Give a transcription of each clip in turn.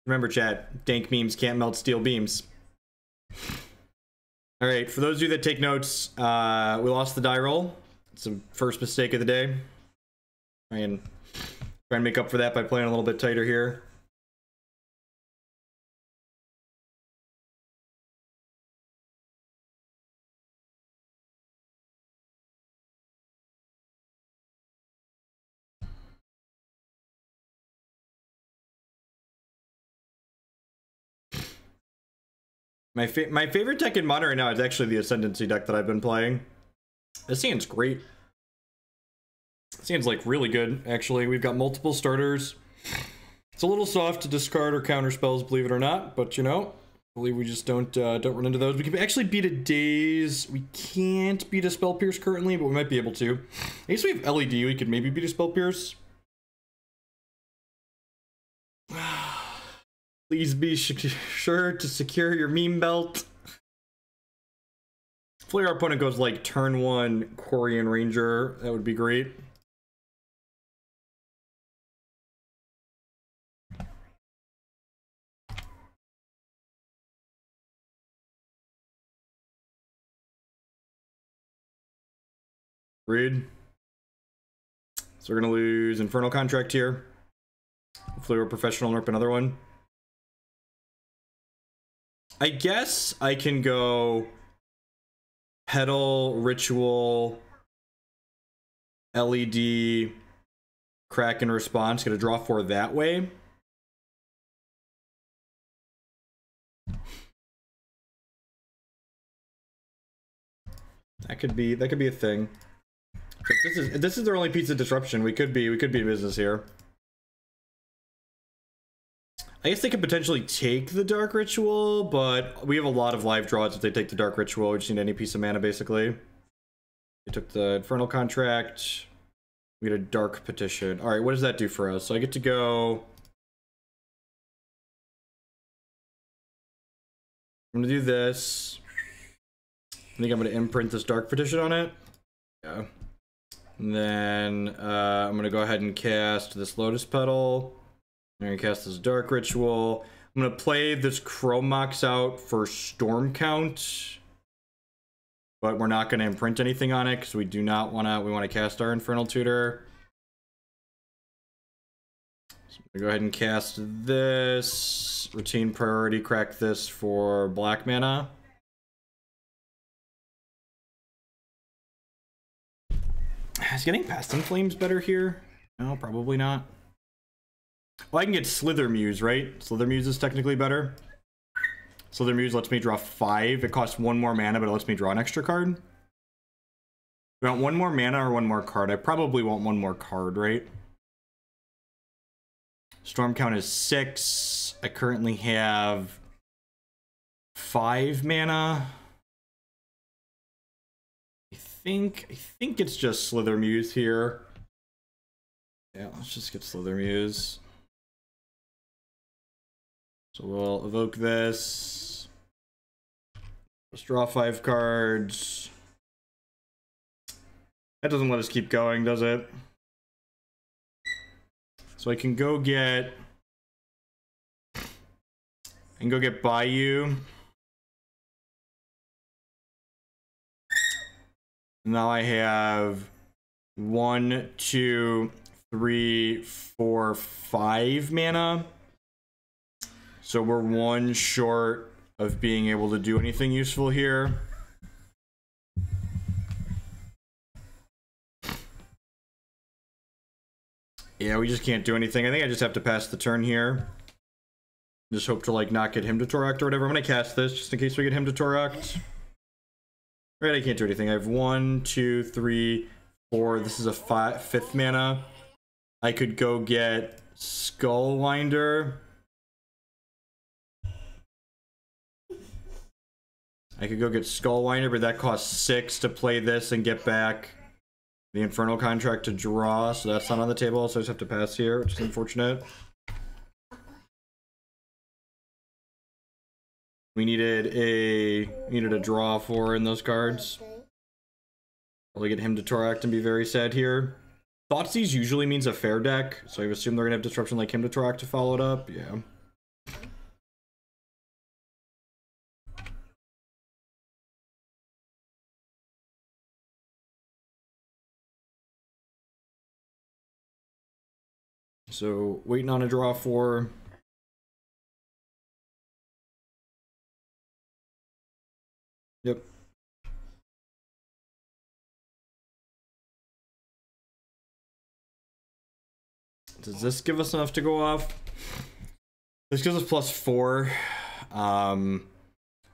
Remember, chat, dank memes can't melt steel beams. All right, for those of you that take notes, we lost the die roll. It's the first mistake of the day. Try and make up for that by playing a little bit tighter here. My favorite deck in Modern right now is actually the Ascendancy deck that I've been playing. This hand's great. This hand's like really good, actually. We've got multiple starters. It's a little soft to discard or counter spells, believe it or not, but you know, I believe we just don't run into those. We can actually beat a Daze. We can't beat a Spell Pierce currently, but we might be able to. I guess we have LED. We could maybe beat a Spell Pierce. Please be sure to secure your meme belt. Hopefully our opponent goes like turn 1 Quarian Ranger. That would be great. Read. So we're gonna lose Infernal Contract here. Hopefully we're professional and rip another one. I guess I can go Petal, Ritual, LED, Crack and Response. Get a draw 4 that way. That could be a thing. This is their only piece of disruption. We could be in business here. I guess they could potentially take the Dark Ritual, but we have a lot of live draws if they take the Dark Ritual. We just need any piece of mana, basically. They took the Infernal Contract. We get a Dark Petition. Alright, what does that do for us? So I get to go... I'm gonna do this. I think I'm gonna imprint this Dark Petition on it. Yeah. And then I'm gonna go ahead and cast this Lotus Petal. I'm gonna cast this Dark Ritual. I'm gonna play this Chrome Mox out for Storm Count, but we're not gonna imprint anything on it because we do not wanna. We want to cast our Infernal Tutor. So I'm gonna go ahead and cast this. Retain priority. Crack this for black mana. Is getting past in Flames better here? No, probably not. Well, I can get Slithermuse, right? Slithermuse is technically better. Slithermuse lets me draw 5. It costs 1 more mana, but it lets me draw an extra card. You want 1 more mana or 1 more card? I probably want 1 more card, right? Storm count is 6. I currently have 5 mana. I think it's just Slithermuse here. Yeah, let's just get Slithermuse. So we'll evoke this. Let's draw 5 cards. That doesn't let us keep going, does it? So I can go get... Bayou. Now I have 1, 2, 3, 4, 5 mana. So we're 1 short of being able to do anything useful here. Yeah, we just can't do anything. I think I just have to pass the turn here. Just hope to like not get him to Toract or whatever. I'm gonna cast this just in case we get him to Toract. Right, I can't do anything. I have 1, 2, 3, 4. This is a 5th mana. I could go get Skullwinder. I could go get Skullwinder, but that costs 6 to play this and get back the Infernal Contract to draw, so that's not on the table, so I just have to pass here, which is unfortunate. We needed a draw 4 in those cards. Probably get him to Toract and be very sad here. Thoughtseize usually means a fair deck, so I assume they're gonna have Disruption like him to Toract to follow it up. Yeah. So waiting on a draw 4. Yep. Does this give us enough to go off? This gives us +4.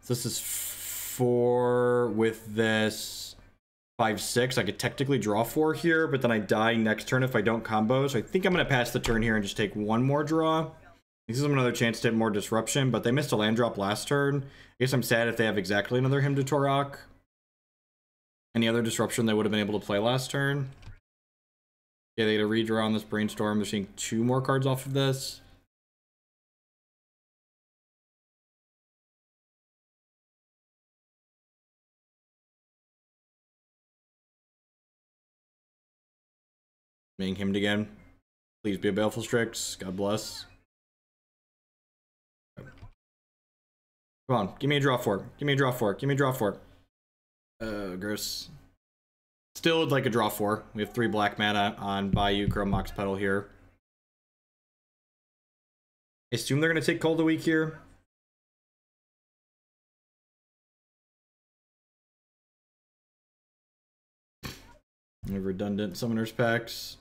This is 4 with this 5, 6. I could technically draw 4 here, but then I die next turn if I don't combo. So I think I'm going to pass the turn here and just take 1 more draw. This is another chance to hit more disruption, but they missed a land drop last turn. I guess I'm sad if they have exactly another Hymn to Torok. Any other disruption they would have been able to play last turn. Yeah, they had a redraw on this Brainstorm. They're seeing 2 more cards off of this. Being hymned again. Please be a Baleful Strix. God bless. Come on, give me a draw 4. Give me a draw 4. Give me a draw 4. Gross. Still would like a draw 4. We have 3 black mana on Bayou, Chrome Mox Petal here. I assume they're going to take Culling the Weak here. We have redundant Summoner's Pacts.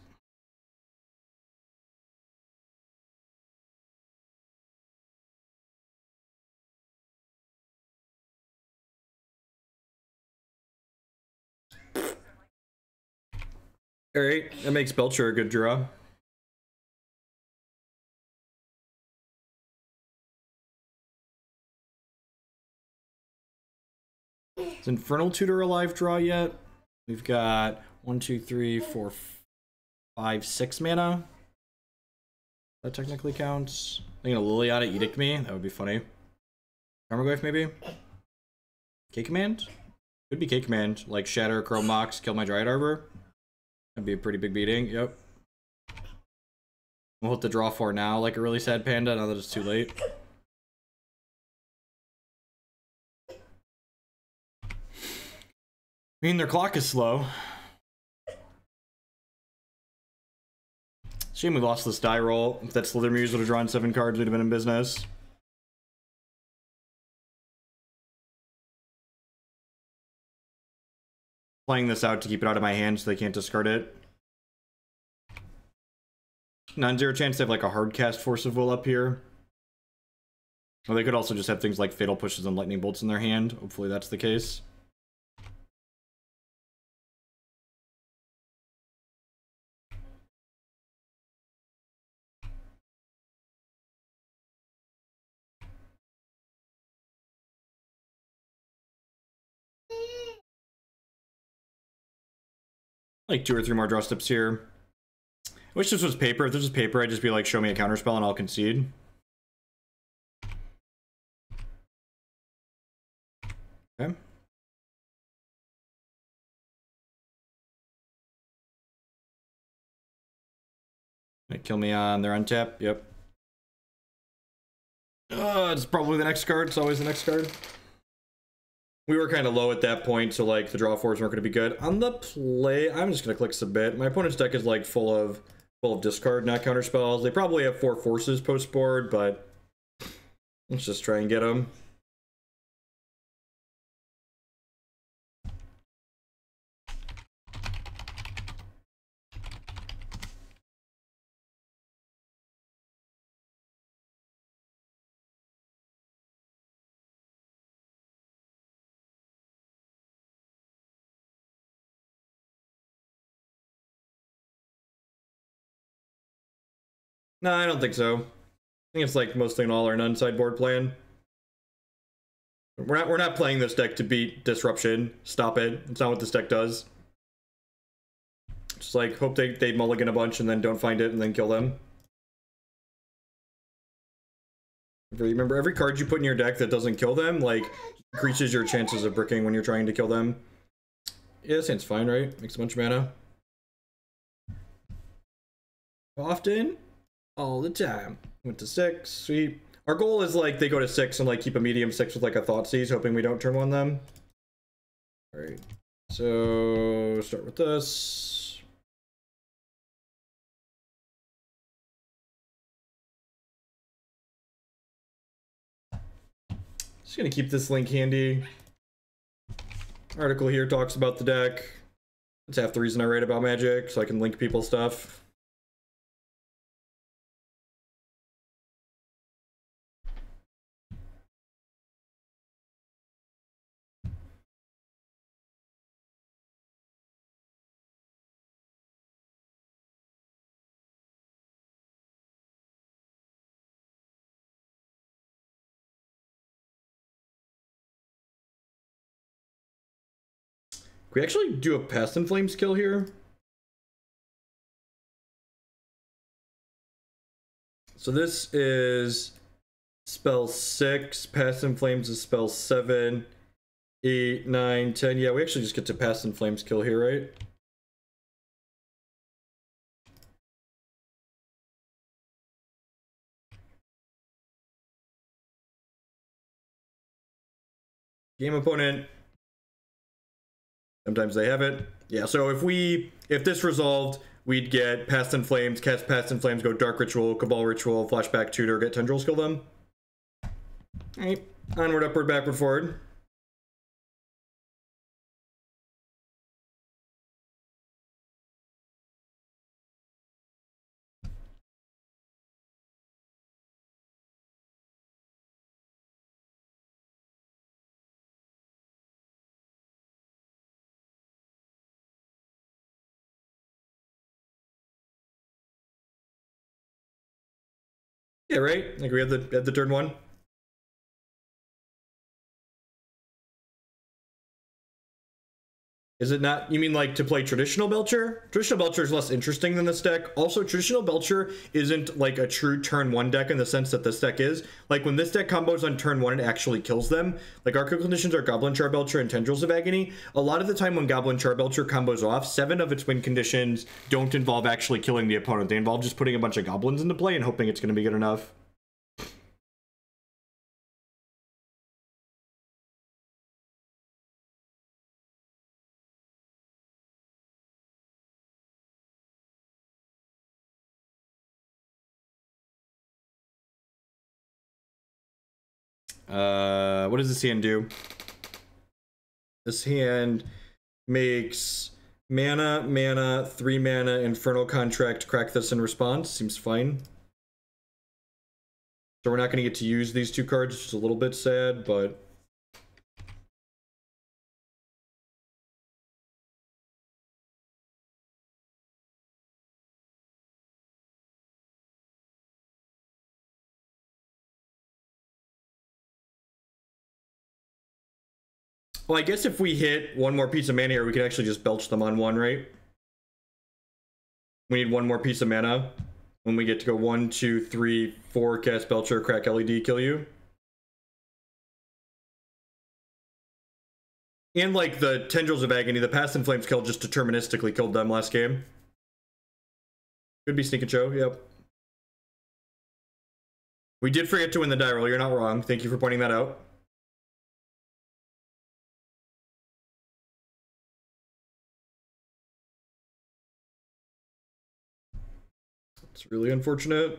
Alright, that makes Belcher a good draw. Is Infernal Tutor a live draw yet? We've got 1, 2, 3, 4, 5, 6 mana. That technically counts. I'm gonna Liliana Edict me. That would be funny. Tarmogoyf maybe? K-Command? Could be K-Command. Like Shatter, Chrome Mox, kill my Dryad Arbor. That'd be a pretty big beating. Yep. We'll hit the draw 4 now, like a really sad panda, now that it's too late. I mean, their clock is slow. Shame we lost this die roll. If that Slithermuse would have drawn 7 cards, we'd have been in business. Playing this out to keep it out of my hand so they can't discard it. Non-zero chance they have like a hard cast Force of Will up here. Or they could also just have things like Fatal Pushes and Lightning Bolts in their hand. Hopefully that's the case. Like 2 or 3 more draw steps here. I wish this was paper. If this was paper, I'd just be like, show me a counterspell and I'll concede. Okay. They kill me on their untap. Yep. It's probably the next card. It's always the next card. We were kind of low at that point, so like the draw 4s weren't going to be good. On the play, I'm just going to click submit. My opponent's deck is like full of discard, not counter spells. They probably have 4 forces post board, but let's just try and get them. No, I don't think so. I think it's like mostly an all or none sideboard plan. We're not playing this deck to beat Disruption. Stop it. It's not what this deck does. Just like hope they mulligan a bunch and then don't find it and then kill them. Remember, every card you put in your deck that doesn't kill them, like, increases your chances of bricking when you're trying to kill them. Yeah, this hand's fine, right? Makes a bunch of mana. Often? All the time. Went to 6, sweet. Our goal is like they go to 6 and like keep a medium 6 with like a Thoughtseize, hoping we don't turn one them. Alright. So start with this. Just gonna keep this link handy. Article here talks about the deck. That's half the reason I write about Magic, so I can link people stuff. Can we actually do a Past in Flames kill here? So this is spell 6, Past in Flames is spell 7, 8, 9, 10. Yeah, we actually just get to Past in Flames kill here, right? Game opponent. Sometimes they have it. Yeah, so if this resolved, we'd get Past in Flames, cast Past in Flames, go Dark Ritual, Cabal Ritual, Flashback Tutor, get Tendrils, kill them. Alright, onward, upward, backward, forward. Yeah, right? Like we had the turn one. Is it not? You mean like to play Traditional Belcher? Traditional Belcher is less interesting than this deck. Also, Traditional Belcher isn't like a true turn one deck in the sense that this deck is. Like when this deck combos on turn one, it actually kills them. Like our conditions are Goblin Charbelcher and Tendrils of Agony. A lot of the time when Goblin Charbelcher combos off, 7 of its win conditions don't involve actually killing the opponent. They involve just putting a bunch of goblins into play and hoping it's going to be good enough. What does this hand do? This hand makes mana, 3 mana, Infernal Contract, crack this in response. Seems fine. So we're not going to get to use these 2 cards, which is a little bit sad, but... Well, I guess if we hit one more piece of mana here, we could actually just belch them on 1, right? We need 1 more piece of mana. When we get to go 1, 2, 3, 4, cast Belcher, crack LED, kill you. And like the Tendrils of Agony, the Past in Flames kill just deterministically killed them last game. Could be Sneak and Show, yep. We did forget to win the die roll, you're not wrong. Thank you for pointing that out. It's really unfortunate.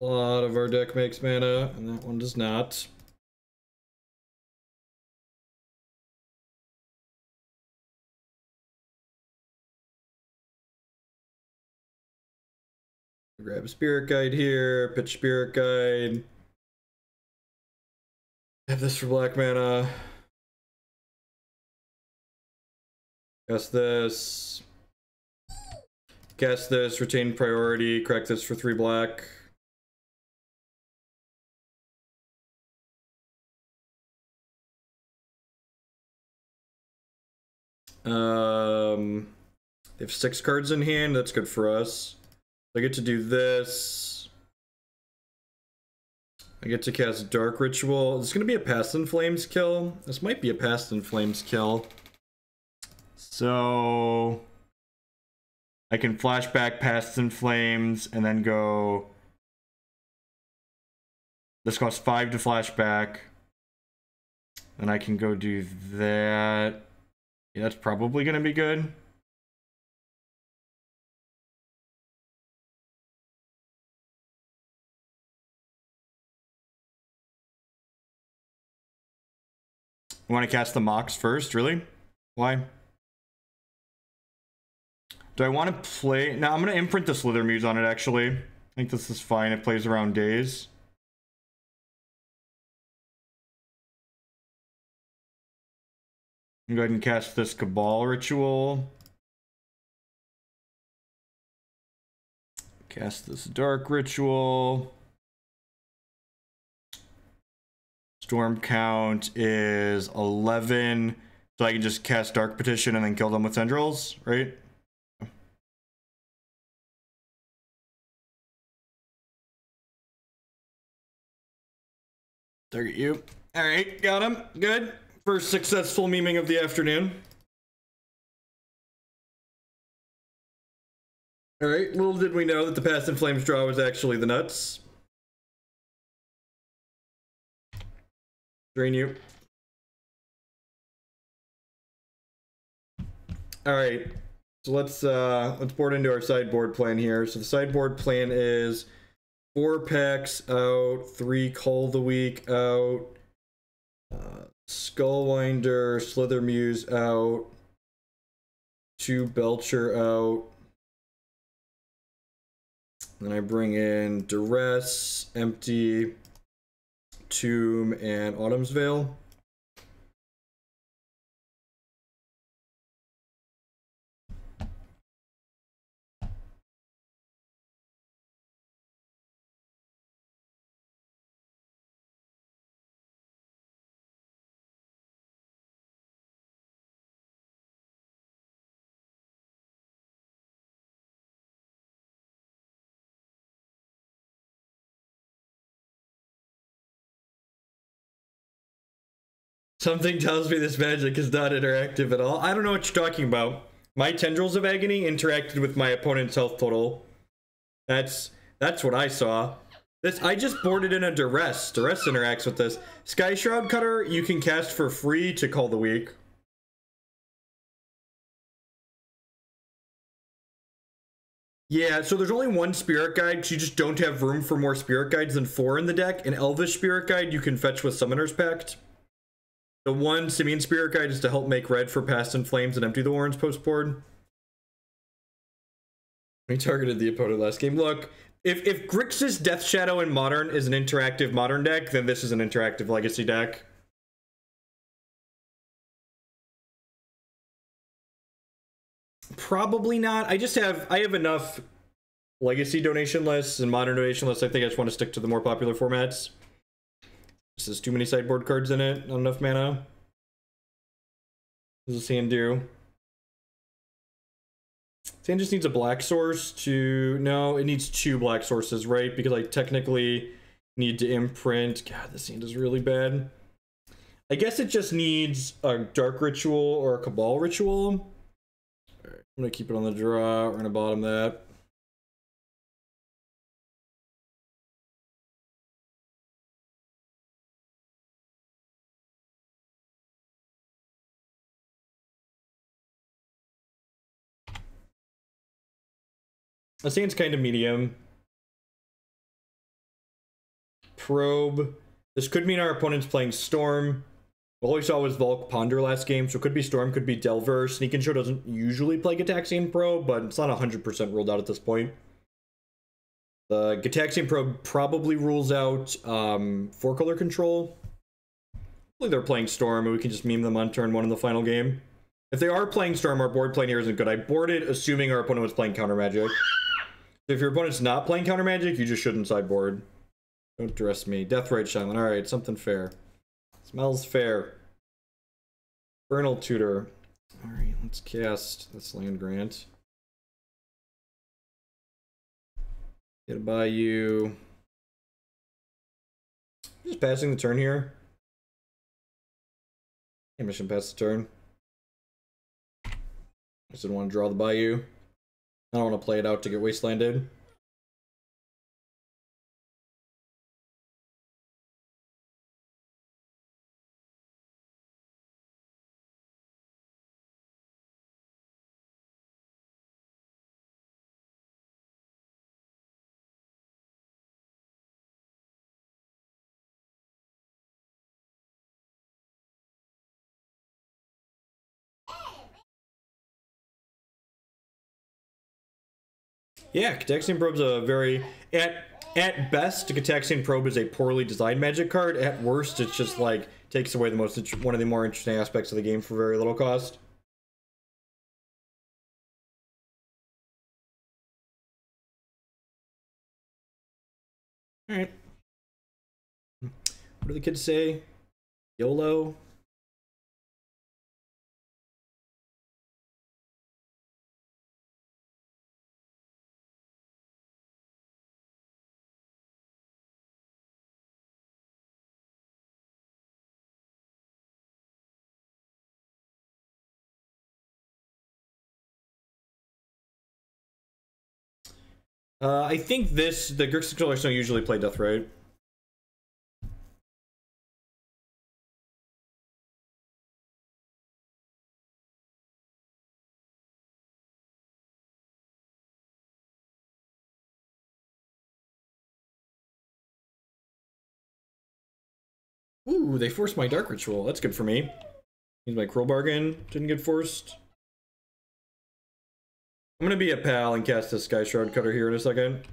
A lot of our deck makes mana, and that one does not. Grab a Spirit Guide here, pitch Spirit Guide. Have this for black mana. Cast this. Cast this, retain priority, crack this for 3 black. They have 6 cards in hand, that's good for us. I get to do this. I get to cast Dark Ritual. It's going to be a Past in Flames kill. This might be a Past in Flames kill. So I can flashback Past in Flames and then go... This costs 5 to flashback. Then I can go do that. Yeah, that's probably going to be good. I want to cast the Mox first, really? Why? Do I want to play? No, I'm going to imprint the Slithermuse on it, actually. I think this is fine. It plays around days. Go ahead and cast this Cabal Ritual. Cast this Dark Ritual. Storm count is 11. So I can just cast Dark Petition and then kill them with Tendrils, right? Target you. Alright, got him. Good. First successful memeing of the afternoon. Alright, little did we know that the Past in Flames draw was actually the nuts. Drain you. Alright. So let's board into our sideboard plan here. So the sideboard plan is 4 Pacts out, 3 Cull the Weak out, Skullwinder, Slithermuse out, 2 Belcher out. Then I bring in Duress, Empty, Tomb, and Autumn's Veil. Something tells me this magic is not interactive at all. I don't know what you're talking about. My Tendrils of Agony interacted with my opponent's health total. That's what I saw. I just boarded in a Duress. Duress interacts with this. Skyshroud Cutter, you can cast for free to Cull the Weak. Yeah, so there's only 1 Spirit Guide, because you just don't have room for more Spirit Guides than 4 in the deck. An Elvish Spirit Guide you can fetch with Summoner's Pact. The 1 Simian Spirit Guide is to help make red for Past in Flames and empty the warrens post board. We targeted the opponent last game. Look, if Grixis Death Shadow in Modern is an interactive Modern deck, then this is an interactive Legacy deck. Probably not. I have enough Legacy donation lists and Modern donation lists. I think I just want to stick to the more popular formats. This is too many sideboard cards in it. Not enough mana. What does this hand do? This hand just needs a black source to... No, it needs 2 black sources, right? Because I technically need to imprint... God, this hand is really bad. I guess it just needs a Dark Ritual or a Cabal Ritual. All right, I'm going to keep it on the draw. We're going to bottom that. This hand's kind of medium. Probe. This could mean our opponent's playing Storm. All we saw was Volk Ponder last game, so it could be Storm, could be Delver. Sneak and Show doesn't usually play Gitaxian Probe, but it's not 100% ruled out at this point. The Gitaxian Probe probably rules out 4-color control. Hopefully they're playing Storm, and we can just meme them on turn 1 in the final game. If they are playing Storm, our board plan here isn't good. I boarded assuming our opponent was playing Counter Magic. If your opponent's not playing Counter Magic, you just shouldn't sideboard. Don't dress me. Deathrite Shaman. Alright, something fair. Smells fair. Infernal Tutor. Alright, let's cast this land grant. Get a Bayou. Just passing the turn here. Maybe I shouldn't pass the turn. I just didn't want to draw the Bayou. I don't want to play it out to get wastelanded. Yeah, Cataxian Probe's a very at best, Cataxian Probe is a poorly designed Magic card. At worst, it's just like takes away the one of the more interesting aspects of the game for very little cost. All right. What do the kids say? YOLO. I think the Grixis controllers don't usually play Death Right. Ooh, they forced my Dark Ritual. That's good for me. Means my Crow Bargain didn't get forced. I'm gonna be a pal and cast a Skyshroud Cutter here in a second.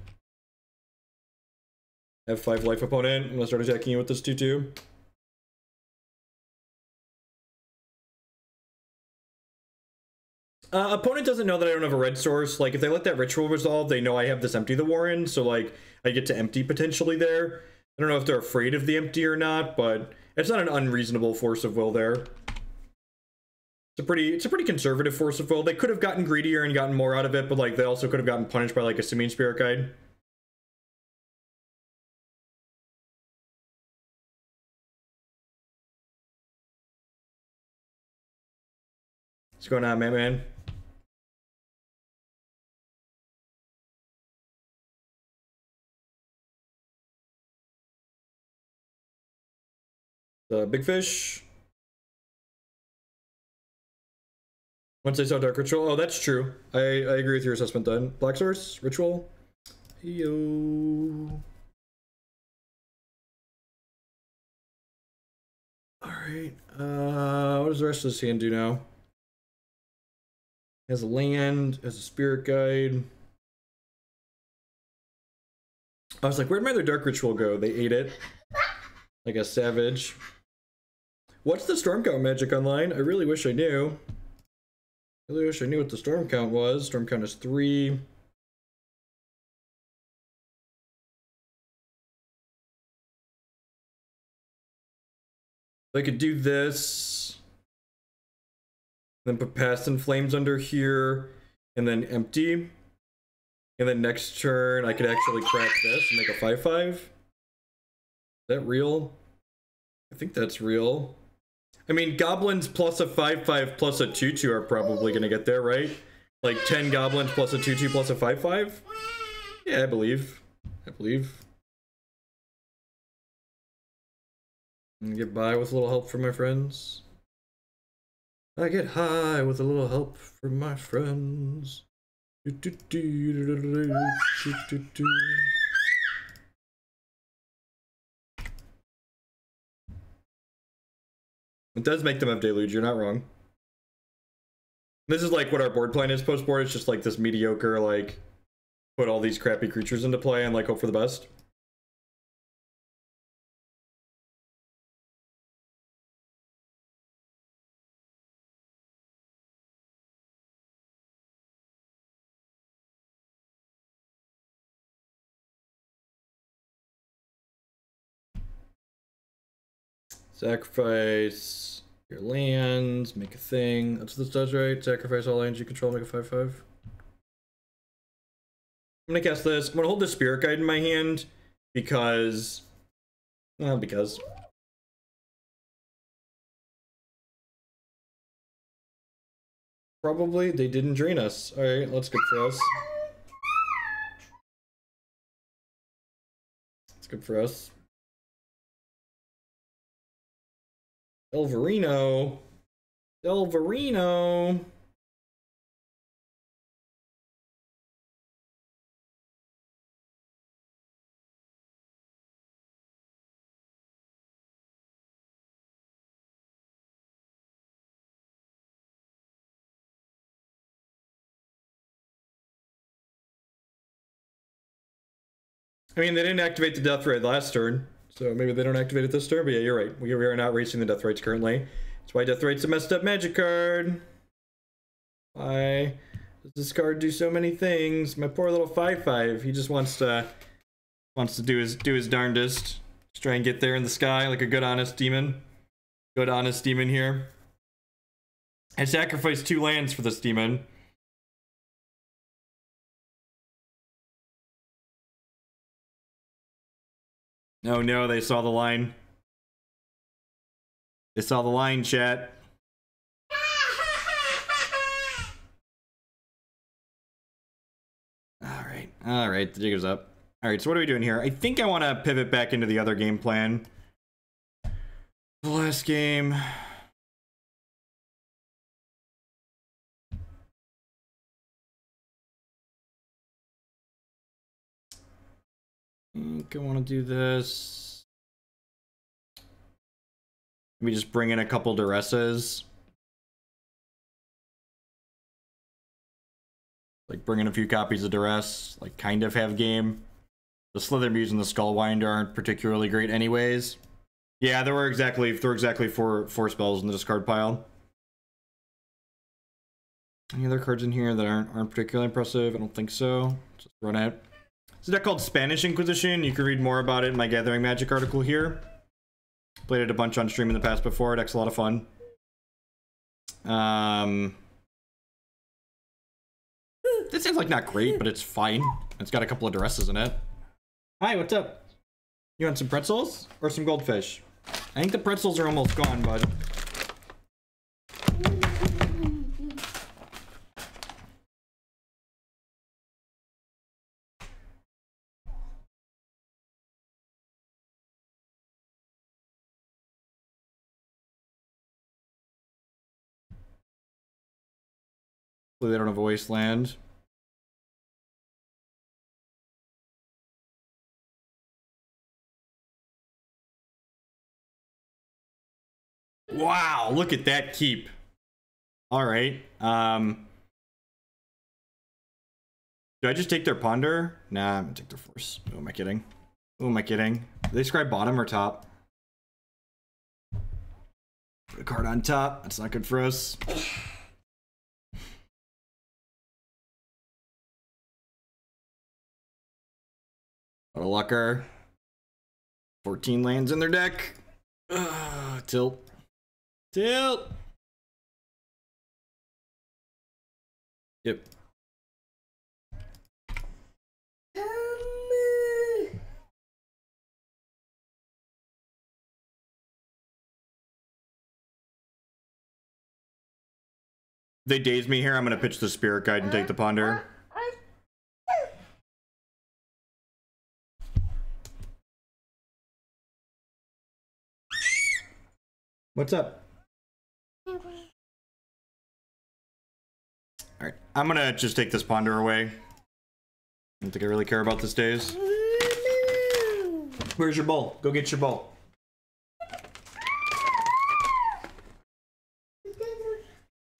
Have 5 life opponent. I'm gonna start attacking you with this 2/2. Opponent doesn't know that I don't have a red source. Like, if they let that ritual resolve, they know I have this Empty the Warren, so, like, I get to empty potentially there. I don't know if they're afraid of the empty or not, but it's not an unreasonable force of will there. It's a pretty conservative force of will. They could have gotten greedier and gotten more out of it, but, like, they also could have gotten punished by, like, a Simian Spirit Guide. What's going on, man? The big fish. Once I saw Dark Ritual, oh, that's true. I agree with your assessment then. Black Source, Ritual. Yo. Alright, what does the rest of this hand do now? Has a land, has a spirit guide. I was like, where'd my other Dark Ritual go? They ate it. Like a savage. What's the storm count magic online? I really wish I knew. I really wish I knew what the storm count was. Storm count is 3. I could do this. Then put Past in Flames under here. And then empty. And then next turn, I could actually crack this and make a 5/5. Is that real? I think that's real. I mean, goblins plus a 5/5 plus a 2/2 are probably going to get there, right? Like 10 goblins plus a 2/2 plus a 5/5? Yeah, I believe. And get by with a little help from my friends. I get high with a little help from my friends. It does make them have Deluge, you're not wrong. This is like what our board plan is post-board. It's just like this mediocre, like, put all these crappy creatures into play and like hope for the best. Sacrifice your lands, make a thing. That's what this does, right? Sacrifice all lands you control, make a 5/5. I'm gonna cast this. I'm gonna hold the Spirit Guide in my hand because... Well, because... Probably they didn't drain us. Alright, that's good for us. It's good for us. Delverino. I mean, they didn't activate the death ray last turn, so maybe they don't activate it this turn, but yeah, you're right. We are not racing the death rates currently. That's why death rate's a messed up magic card. Why does this card do so many things? My poor little 5/5. He just wants to do his darndest. Just try and get there in the sky like a good honest demon. Good honest demon here. I sacrificed 2 lands for this demon. Oh no, they saw the line. They saw the line, chat. Alright, the jig is up. Alright, so what are we doing here? I think I want to pivot back into the other game plan. The last game. I think I want to do this. Let me just bring in a couple Duresses. Like, bring in a few copies of Duress. Like, kind of have game. The Slithermuse and the Skullwinder aren't particularly great anyways. Yeah, there were exactly 4 spells in the discard pile. Any other cards in here that aren't particularly impressive? I don't think so. Just run it. It's a deck called Spanish Inquisition. You can read more about it in my Gathering Magic article here. Played it a bunch on stream in the past before. Deck's a lot of fun. This seems like not great, but it's fine. It's got a couple of Duresses in it. Hi, what's up? You want some pretzels or some goldfish? I think the pretzels are almost gone, bud. They don't have a wasteland. Wow, look at that keep. All right. Do I just take their ponder? Nah, I'm gonna take their force. Who am I kidding? Who am I kidding? Do they scribe bottom or top? Put a card on top. That's not good for us. What a lucker. 14 lands in their deck. Tilt. Tilt. Yep. They daze me here. I'm gonna pitch the spirit guide and take the ponder. What's up? Alright, I'm gonna just take this ponder away. I don't think I really care about this days. Where's your bowl? Go get your bowl.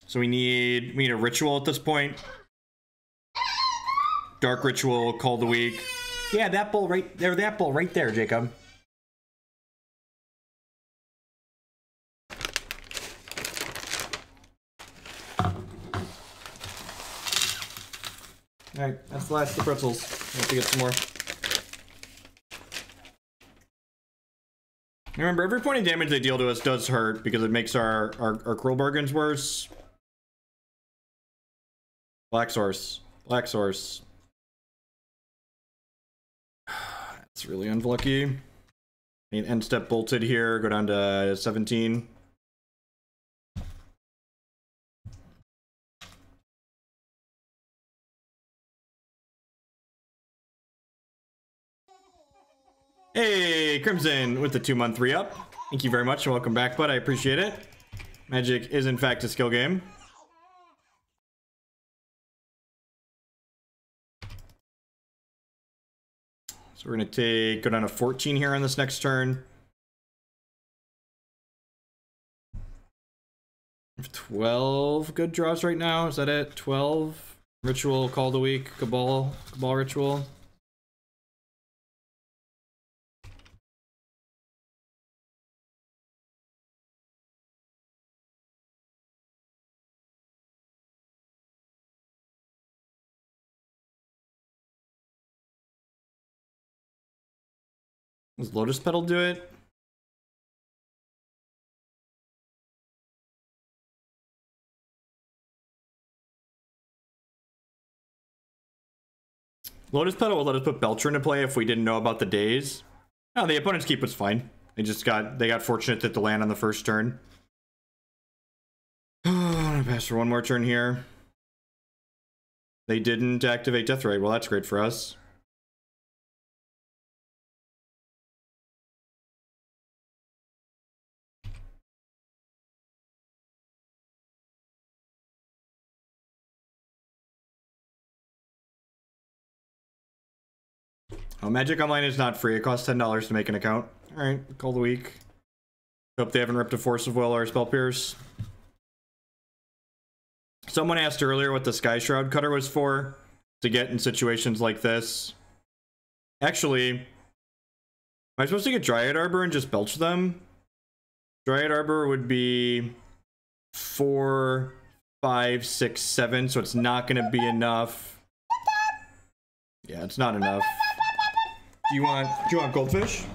So we need a ritual at this point. Dark Ritual, Cull the Weak. Yeah, that bowl right there, Jacob. Alright, that's the last of the pretzels. We'll have to get some more. Remember, every point of damage they deal to us does hurt because it makes our cruel bargains worse. Black source. Black source. That's really unlucky. I mean, end step bolted here, go down to 17. Hey, Crimson with the 2-month re-up. Thank you very much and welcome back, bud. I appreciate it. Magic is in fact a skill game. So we're gonna go down to 14 here on this next turn. 12 good draws right now. Is that it? 12 Ritual, Call the Weak, Cabal Ritual. Does Lotus Petal do it? Lotus Petal will let us put Belcher into play if we didn't know about the days. No, the opponent's keep was fine. They got fortunate that the land on the first turn. Pass for one more turn here. They didn't activate Death Ray. Well, that's great for us. Oh, Magic Online is not free. It costs $10 to make an account. Alright, Call the Weak. Hope they haven't ripped a Force of Will or Spell Pierce. Someone asked earlier what the Skyshroud Cutter was for. To get in situations like this. Actually, am I supposed to get Dryad Arbor and just belch them? Dryad Arbor would be 4, 5, 6, 7, so it's not going to be enough. Yeah, it's not enough. Do you want goldfish?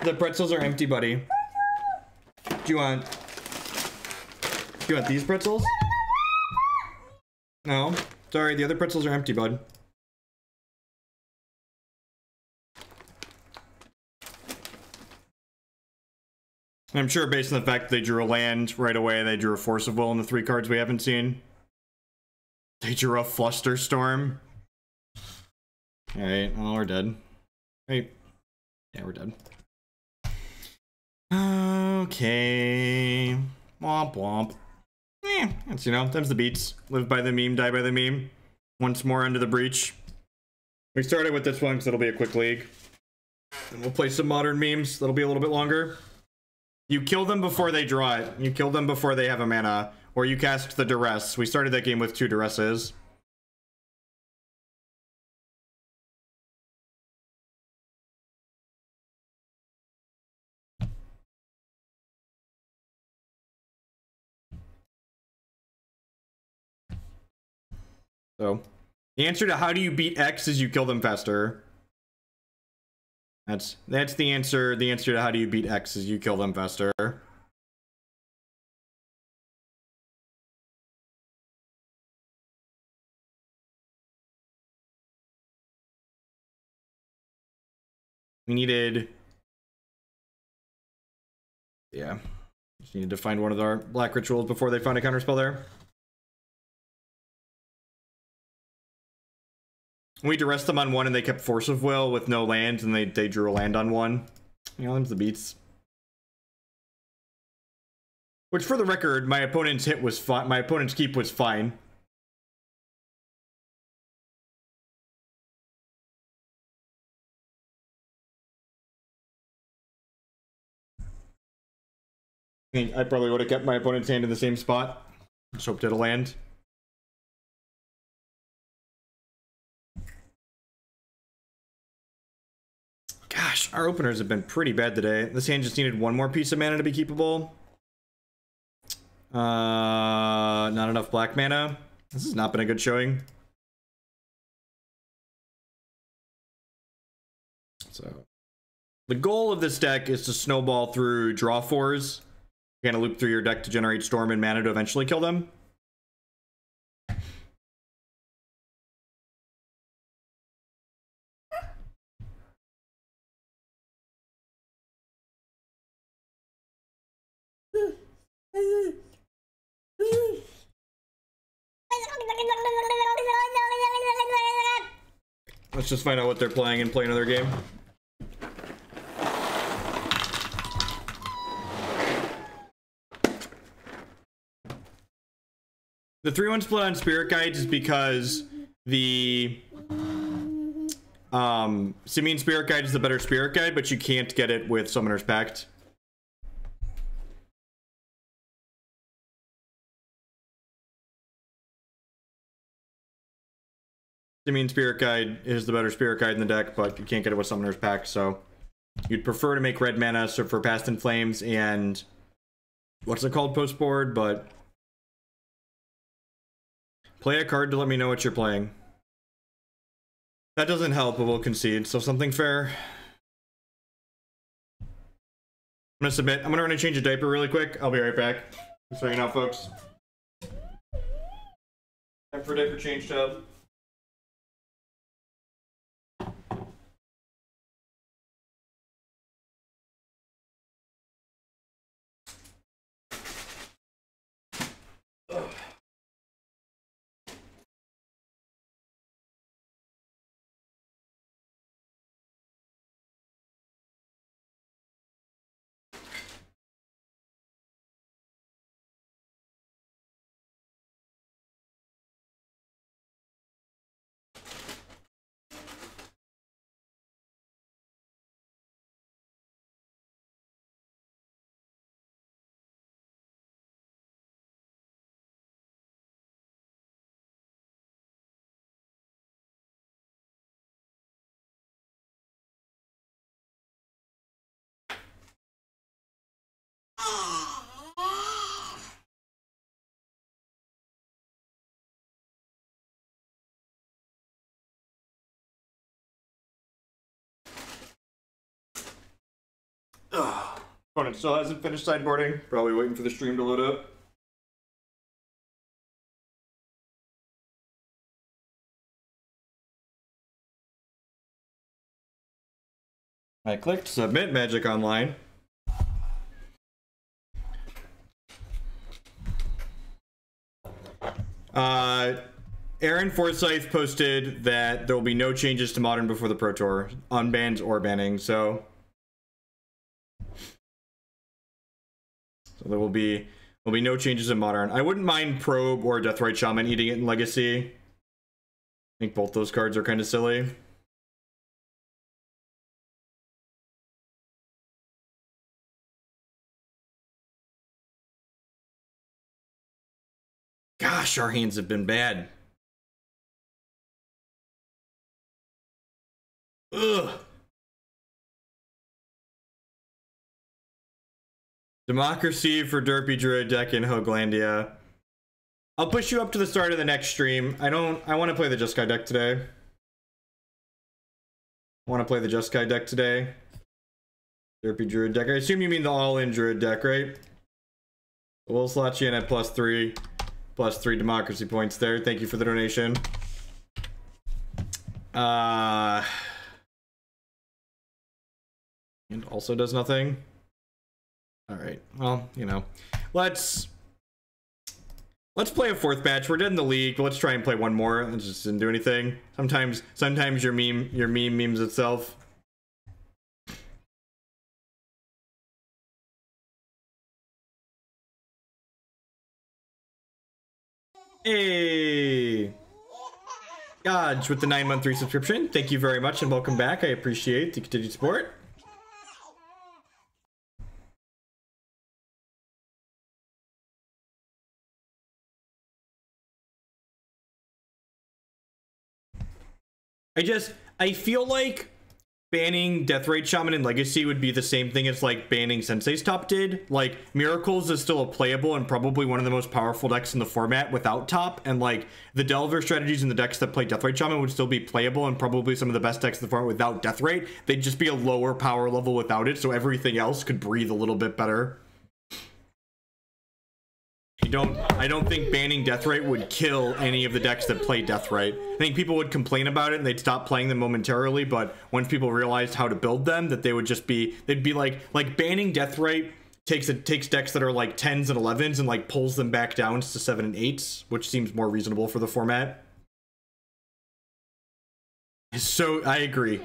The pretzels are empty, buddy. Do you want these pretzels? No. Sorry, the other pretzels are empty, bud. I'm sure based on the fact that they drew a land right away, they drew a Force of Will in the 3 cards we haven't seen. They drew a Flusterstorm. Alright, well, we're dead. Right. Yeah, we're dead. Okay. Womp womp. That's, you know, them's the beats. Live by the meme, die by the meme. Once more under the breach. We started with this one because it'll be a quick league. And we'll play some modern memes. That'll be a little bit longer. You kill them before they draw it. You kill them before they have a mana. Or you cast the Duress. We started that game with 2 Duresses. So, the answer to how do you beat X is you kill them faster. That's the answer. The answer to how do you beat X is you kill them faster. We needed... Yeah. Just needed to find one of our black rituals before they found a counterspell there. We duressed them on 1 and they kept Force of Will with no land and they drew a land on 1. You know, them's the beats. Which, for the record, my opponent's hit was fine. My opponent's keep was fine. I think I probably would have kept my opponent's hand in the same spot. Just hoped it'll land. Gosh, our openers have been pretty bad today. This hand just needed 1 more piece of mana to be keepable. Not enough black mana. This has not been a good showing. So, the goal of this deck is to snowball through draw 4s. You're gonna loop through your deck to generate storm and mana to eventually kill them. Let's just find out what they're playing and play another game. The 3-1 split on Spirit Guides is because the Simian Spirit Guide is the better Spirit Guide, but you can't get it with Summoner's Pact. Simian Spirit Guide is the better Spirit Guide in the deck, but you can't get it with Summoner's Pact, so you'd prefer to make red mana for Past in Flames and what's it called post board, but play a card to let me know what you're playing. That doesn't help, but we'll concede. So something fair. I'm gonna submit. I'm gonna run and change a diaper really quick. I'll be right back. Just hanging out, folks. Time for a diaper change tub. Opponent still hasn't finished sideboarding. Probably waiting for the stream to load up. I clicked submit Magic Online. Aaron Forsyth posted that there will be no changes to Modern before the Pro Tour, unbans or banning, so there will be no changes in Modern. I wouldn't mind Probe or Deathrite Shaman eating it in Legacy. I think both those cards are kind of silly. Gosh, our hands have been bad. Ugh. Democracy for Derpy Druid deck in Hoaglandia. I'll push you up to the start of the next stream. I want to play the Jeskai deck today. Derpy Druid deck. I assume you mean the all-in Druid deck, right? We'll slot you in at +3 democracy points there. Thank you for the donation. And also does nothing. All right. Well, you know, let's play a fourth match. We're dead in the league. Let's try and play one more. It just didn't do anything. Sometimes your meme memes itself. Hey, Dodge with the 9-month resubscription. Thank you very much and welcome back. I appreciate the continued support. I feel like banning Deathrite Shaman in Legacy would be the same thing as like banning Sensei's Top did. Like, Miracles is still a playable and probably one of the most powerful decks in the format without Top, and like the Delver strategies in the decks that play Deathrite Shaman would still be playable and probably some of the best decks in the format without Deathrite. They'd just be a lower power level without it, so everything else could breathe a little bit better. I don't think banning Deathrite would kill any of the decks that play Deathrite. I think people would complain about it and they'd stop playing them momentarily, but once people realized how to build them, that they would just be, they'd be like banning Deathrite takes decks that are like 10s and 11s and like pulls them back down to 7 and 8s, which seems more reasonable for the format. So I agree.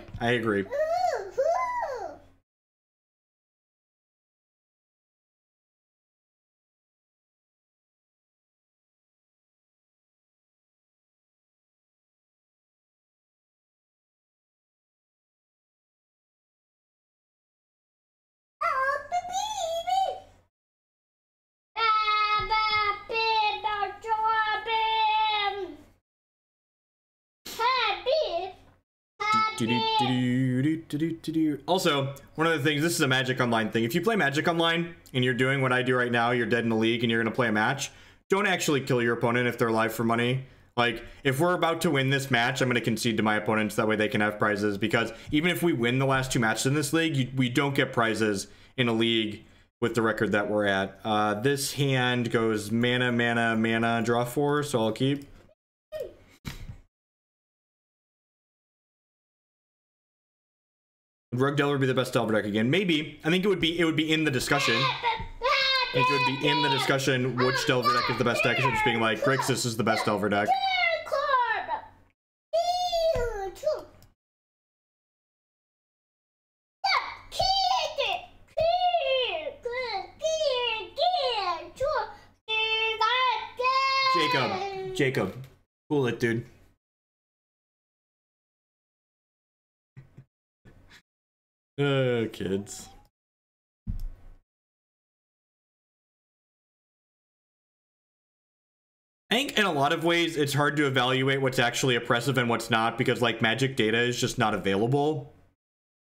Also, one of the things, this is a Magic Online thing. If you play Magic Online and you're doing what I do right now, you're dead in the league and you're going to play a match, don't actually kill your opponent if they're live for money. Like, if we're about to win this match, I'm going to concede to my opponents. That way they can have prizes. Because even if we win the last 2 matches in this league, we don't get prizes in a league with the record that we're at. This hand goes mana, mana, mana, draw 4, so I'll keep. Would Rug Delver be the best Delver deck again? Maybe. I think it would be in the discussion. I think it would be in the discussion which Delver deck is the best deck, instead of just being like, Grixis is the best Delver deck. Jacob, cool it, dude. Kids. I think in a lot of ways it's hard to evaluate what's actually oppressive and what's not, because like Magic data is just not available.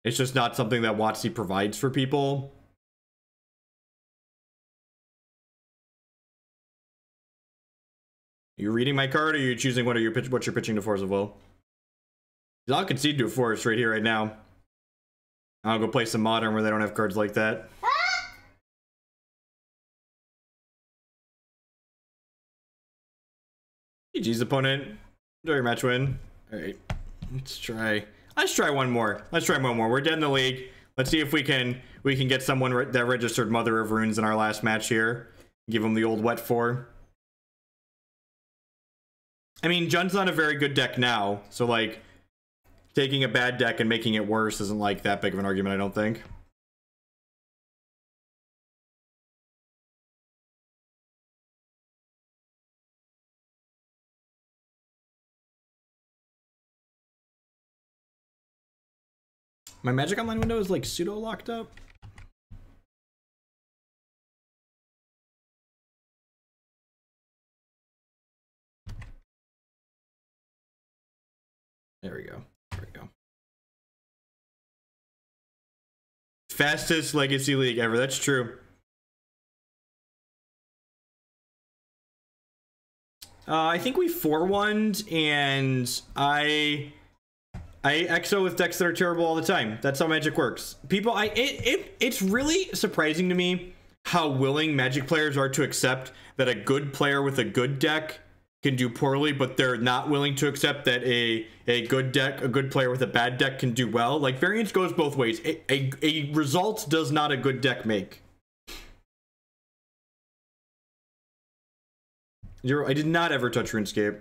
It's just not something that WotC provides for people. Are you reading my card, or are you choosing what you're pitching to Force of Will? I'll concede to a Force right here, right now. I'll go play some Modern where they don't have cards like that. GG's opponent. Enjoy your match win. Alright. Let's try one more. We're dead in the league. Let's see if we can get someone that registered Mother of Runes in our last match here. Give them the old wet 4. I mean, Jun's not a very good deck now, so like taking a bad deck and making it worse isn't like that big of an argument, I don't think. My Magic Online window is like pseudo locked up. There we go. Fastest Legacy League ever. That's true. I think we 4-1'd, and I EXO with decks that are terrible all the time. That's how Magic works. People, it's really surprising to me how willing Magic players are to accept that a good player with a good deck can do poorly, but they're not willing to accept that a good player with a bad deck can do well. Like, variance goes both ways. A result does not a good deck make. I did not ever touch RuneScape.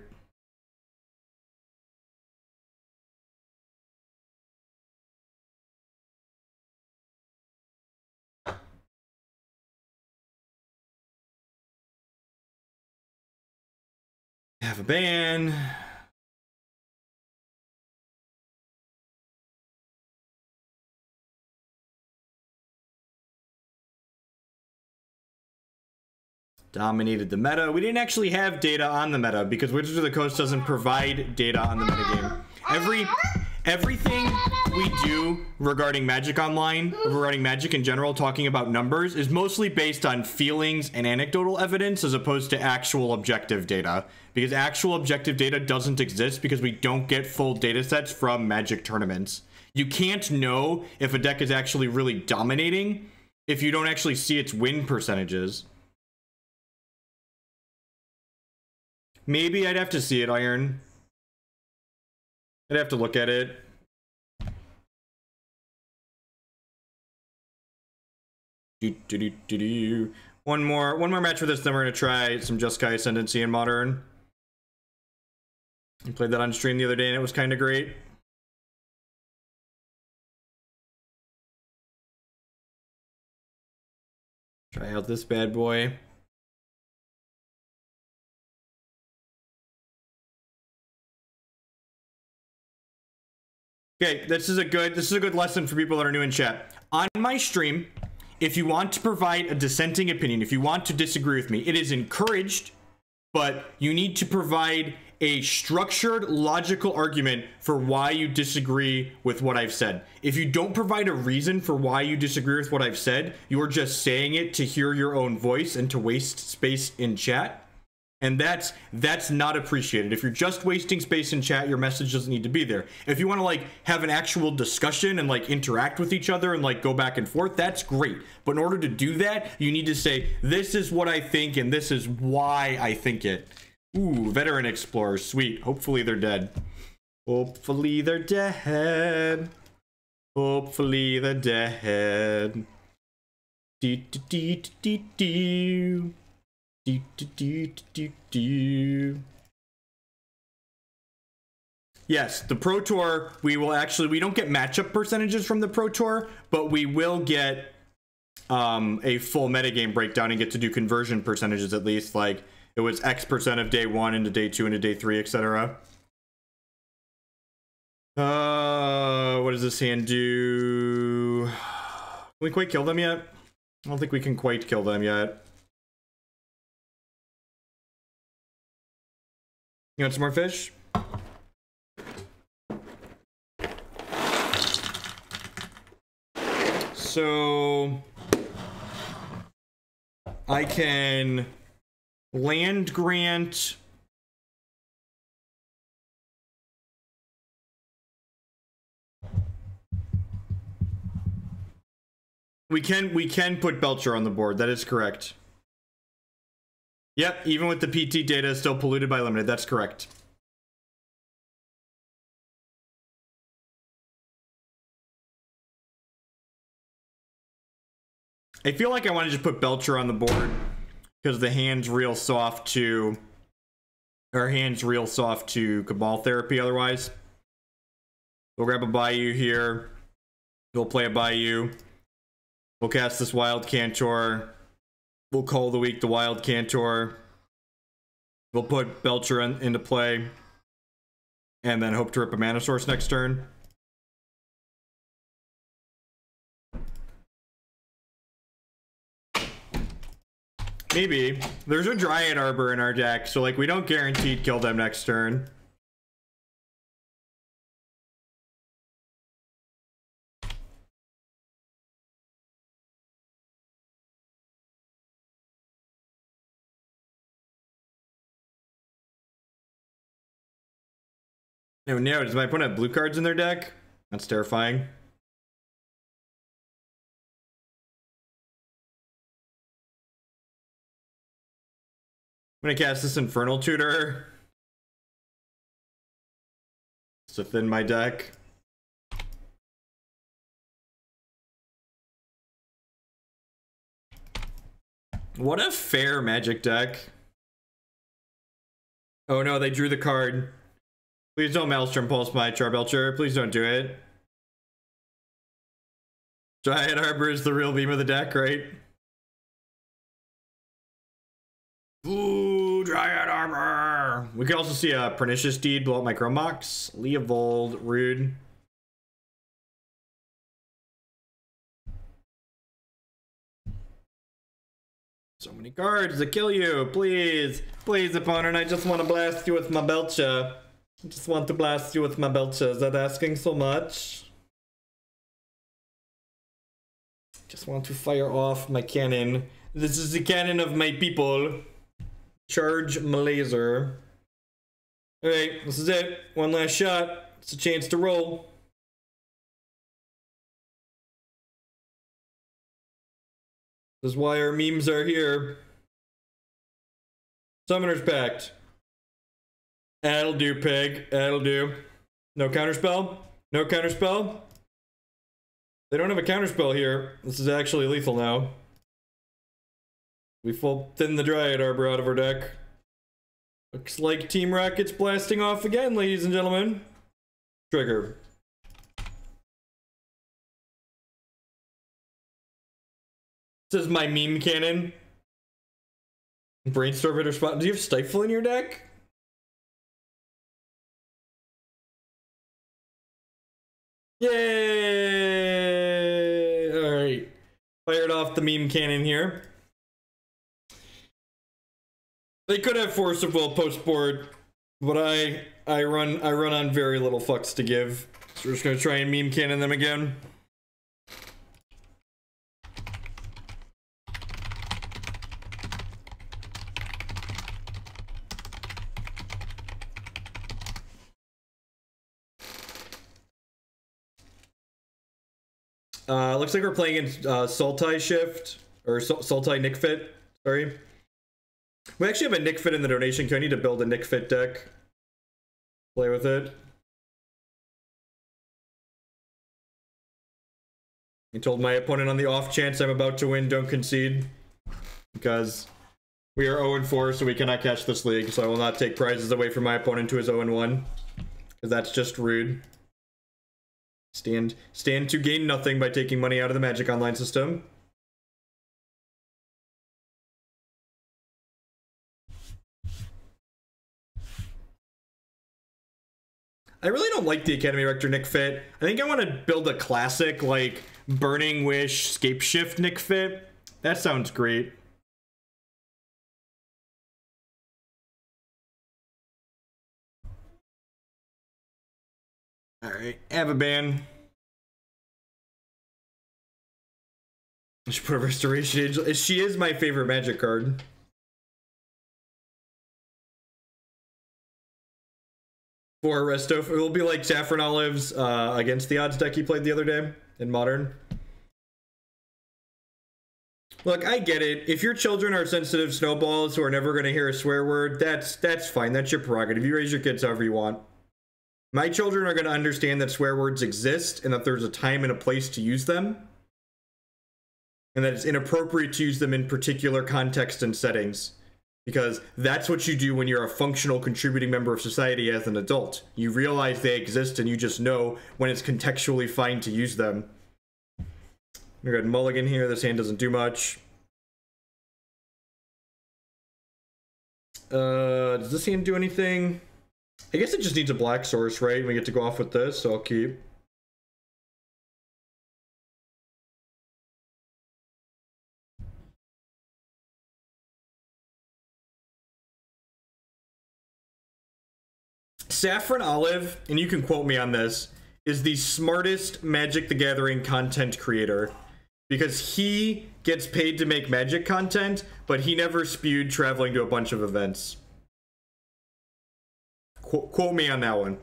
Have a ban. Dominated the meta. We didn't actually have data on the meta because Wizards of the Coast doesn't provide data on the metagame. Everything we do regarding Magic Online, regarding Magic in general, talking about numbers, is mostly based on feelings and anecdotal evidence as opposed to actual objective data. Because actual objective data doesn't exist because we don't get full data sets from Magic tournaments. You can't know if a deck is actually really dominating if you don't actually see its win percentages. Maybe I'd have to see it, Iron. I'd have to look at it. One more match for this, then we're gonna try some Jeskai Ascendancy in Modern. I played that on stream the other day and it was kind of great. Try out this bad boy. Okay, this is a good lesson for people that are new in chat. On my stream, if you want to provide a dissenting opinion, if you want to disagree with me, it is encouraged, but you need to provide a structured, logical argument for why you disagree with what I've said. If you don't provide a reason for why you disagree with what I've said, you're just saying it to hear your own voice and to waste space in chat, And that's not appreciated. If you're just wasting space in chat, your message doesn't need to be there. If you want to like have an actual discussion and like interact with each other and like go back and forth, that's great. But in order to do that, you need to say, this is what I think and this is why I think it. Ooh, veteran explorers, sweet. Hopefully they're dead. Hopefully they're dead. Hopefully they're dead. Dee dee dee dee dee. Do, do, do, do, do. Yes, the Pro Tour, we don't get matchup percentages from the Pro Tour, but we will get a full metagame breakdown and get to do conversion percentages at least. Like, it was X% of day 1 into day 2 into day 3, etc. What does this hand do? Can we quite kill them yet? I don't think we can quite kill them yet. You want some more fish? So I can land grant we can put Belcher on the board. That is correct. Yep, even with the PT data still polluted by limited. That's correct. I feel like I want to just put Belcher on the board because the hand's real soft to Cabal Therapy otherwise. We'll grab a Bayou here. We'll play a Bayou. We'll cast this Wild Cantor. We'll Cull the Weak, the Wild Cantor. We'll put Belcher into play. And then hope to rip a mana source next turn. Maybe. There's a Dryad Arbor in our deck, so like we don't guaranteed kill them next turn. No, does my opponent have blue cards in their deck? That's terrifying. I'm gonna cast this Infernal Tutor to thin my deck. What a fair Magic deck. Oh no, they drew the card. Please don't Maelstrom Pulse my Charbelcher. Please don't do it. Dryad Arbor is the real beam of the deck, right? Ooh, Dryad Arbor. We could also see a Pernicious Deed blow up my Chrome Mox. Leovold, rude. So many cards to kill you. Please, please, opponent. I just want to blast you with my Belcher. I just want to blast you with my Belcher. Is that asking so much? Just want to fire off my cannon. This is the cannon of my people. Charge my laser. Alright, this is it. One last shot. It's a chance to roll. This is why our memes are here. Summoner's Pact. That'll do, pig. That'll do. No counterspell? No counterspell? They don't have a counterspell here. This is actually lethal now. We full thin the Dryad Arbor out of our deck. Looks like Team Rocket's blasting off again, ladies and gentlemen. Trigger. This is my meme cannon. Brainstorm hitter spot. Do you have Stifle in your deck? Yay! Alright. Fired off the meme cannon here. They could have Force of Will post board, but I run on very little fucks to give. So we're just gonna try and meme cannon them again. Looks like we're playing in Sultai Shift, or Sultai Nick Fit, sorry. We actually have a Nick Fit in the donation queue. I need to build a Nick Fit deck. Play with it. I told my opponent on the off chance I'm about to win, don't concede. Because we are 0-4, so we cannot catch this league, so I will not take prizes away from my opponent who is 0-1. Because that's just rude. Stand to gain nothing by taking money out of the Magic Online system. I really don't like the Academy Rector Nick Fit. I think I want to build a classic, like, Burning Wish, Scape Shift Nick Fit. That sounds great. Alright, Ababan. I should put a Restoration Angel. She is my favorite Magic card. For Resto, it will be like Saffron Olives against the odds deck he played the other day in Modern. Look, I get it. If your children are sensitive snowballs who are never going to hear a swear word, that's fine. That's your prerogative. You raise your kids however you want. My children are going to understand that swear words exist and that there's a time and a place to use them. And that it's inappropriate to use them in particular contexts and settings. Because that's what you do when you're a functional contributing member of society as an adult. You realize they exist and you just know when it's contextually fine to use them. We got Mulligan here. This hand doesn't do much. Does this hand do anything? I guess it just needs a black source, right? We get to go off with this, so I'll keep. Saffron Olive, and you can quote me on this, is the smartest Magic the Gathering content creator. Because he gets paid to make Magic content, but he never spewed traveling to a bunch of events. Quote me on that one.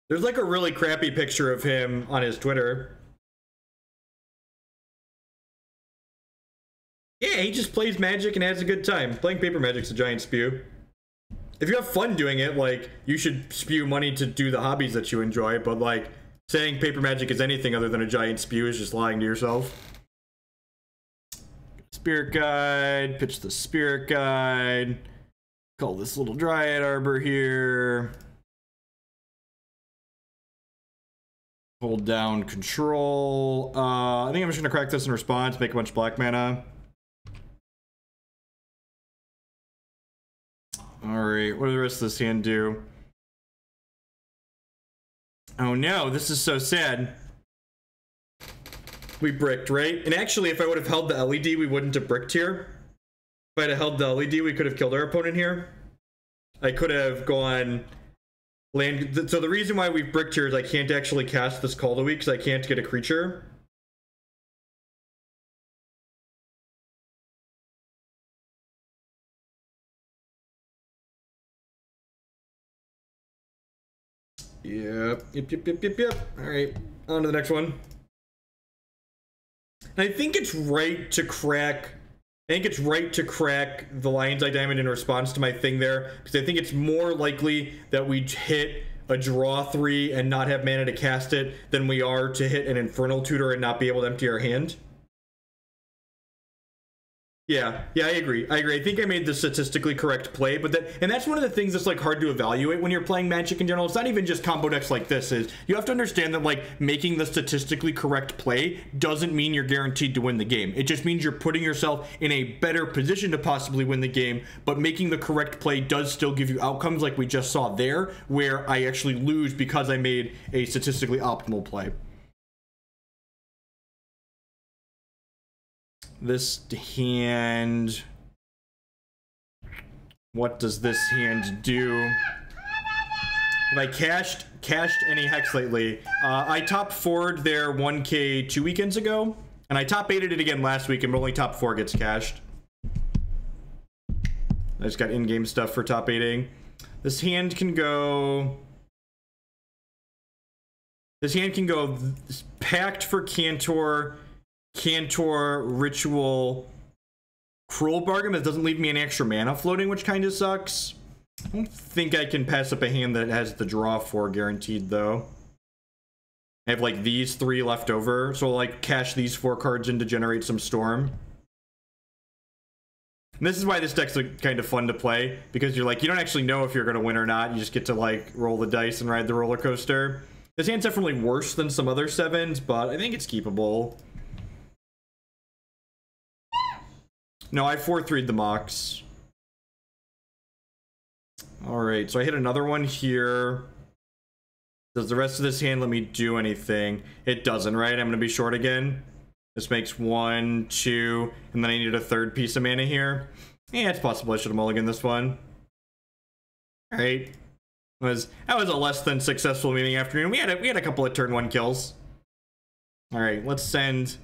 There's like a really crappy picture of him on his Twitter. Yeah, he just plays Magic and has a good time. Playing paper Magic's a giant spew. If you have fun doing it, like, you should spew money to do the hobbies that you enjoy, but like, saying paper Magic is anything other than a giant spew is just lying to yourself. Spirit Guide, pitch the Spirit Guide. Call this little Dryad Arbor here. Hold down control. I think I'm just gonna crack this in response, make a bunch of black mana. Alright, what does the rest of this hand do? Oh no, this is so sad. We bricked, right? And actually, if I would have held the LED, we wouldn't have bricked here. If I had held the LED, we could have killed our opponent here. I could have gone land. So the reason why we've bricked here is I can't actually cast this Culling the Weak because I can't get a creature. Yep. All right, on to the next one. And I think it's right to crack. I think it's right to crack the Lion's Eye Diamond in response to my thing there, because I think it's more likely that we hit a draw 3 and not have mana to cast it than we are to hit an Infernal Tutor and not be able to empty our hand. Yeah, I agree. I think I made the statistically correct play, but that's one of the things that's like hard to evaluate when you're playing Magic in general. It's not even just combo decks like this. Is you have to understand that like making the statistically correct play doesn't mean you're guaranteed to win the game. It just means you're putting yourself in a better position to possibly win the game, but making the correct play does still give you outcomes like we just saw there, where I actually lose because I made a statistically optimal play. This hand What does this hand do? Have I cashed any Hex lately? I top 4'd their 1k 2 weekends ago, and I top 8'd it again last week, and only top 4 gets cashed. I just got in-game stuff for top 8ing. This hand can go... This hand can go Pact for Cantor, Cantor, Ritual, Cruel Bargain, but it doesn't leave me any extra mana floating, which kind of sucks. I don't think I can pass up a hand that has the draw 4 guaranteed, though. I have, like, these 3 left over, so I'll, like, cash these 4 cards in to generate some Storm. And this is why this deck's kind of fun to play, because you're, like, you don't actually know if you're going to win or not. You just get to, like, roll the dice and ride the roller coaster. This hand's definitely worse than some other 7s, but I think it's keepable. No, I 4-3'd the Mox. Alright, so I hit another one here. Does the rest of this hand let me do anything? It doesn't, right? I'm going to be short again. This makes 1, 2, and then I needed a 3rd piece of mana here. Yeah, it's possible I should have mulliganed this one. Alright. That was a less than successful meeting afternoon. We had a couple of turn 1 kills. Alright, let's send